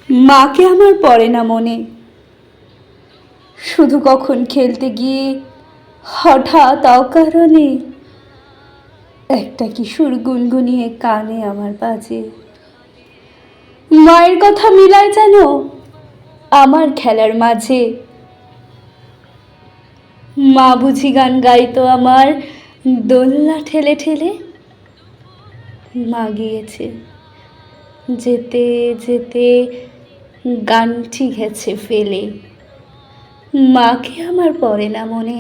মাকে আমার পড়ে না মনে, শুধু কখন খেলতে গিয়ে হঠাৎ অকারণে একটা কিশোর গুনগুনিয়ে কানে আমার বাজে। মায়ের কথা মিলায় যেন আমার খেলার মাঝে। মা বুঝি গান গাইতো আমার দোলনা ঠেলে ঠেলে। মা গিয়েছে, যেতে যেতে গানটি গেছে ফেলে। মাকে আমার পড়ে না মনে,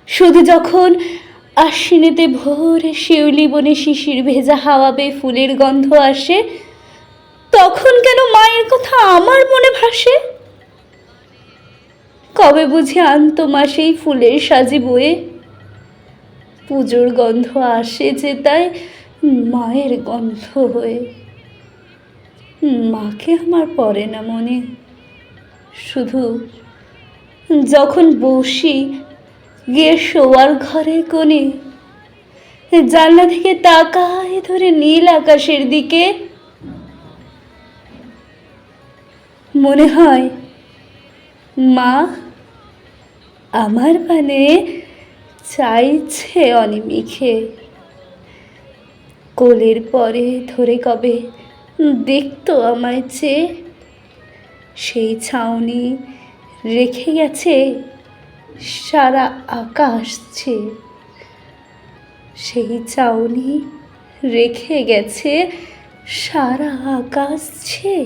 শুধু যখন আশ্বিনেতে ভোরে শিউলি বনে শিশির ভেজা হাওয়া বেয়ে ফুলের গন্ধ আসে, তখন কেন মায়ের কথা আমার মনে ভাসে। কবে বুঝি আনতো মা সেই ফুলের সাজি বয়ে, পুজোর গন্ধ আসে যে তাই মায়ের গন্ধ হয়ে। মাকে আমার পড়ে না মনে, শুধু যখন বসি গিয়ে শোয়ার ঘরের কোণে, জানলা থেকে তাকায় ধরে নীল আকাশের দিকে, মনে হয় মা আমার পানে চাইছে অনিমিষে। কোলের পরে ধরে কবে দেখতো আমায় চেয়ে, সেই ছাউনি রেখে গেছে সারা আকাশ ছেয়ে। সেই ছাউনি রেখে গেছে সারা আকাশ ছেয়ে।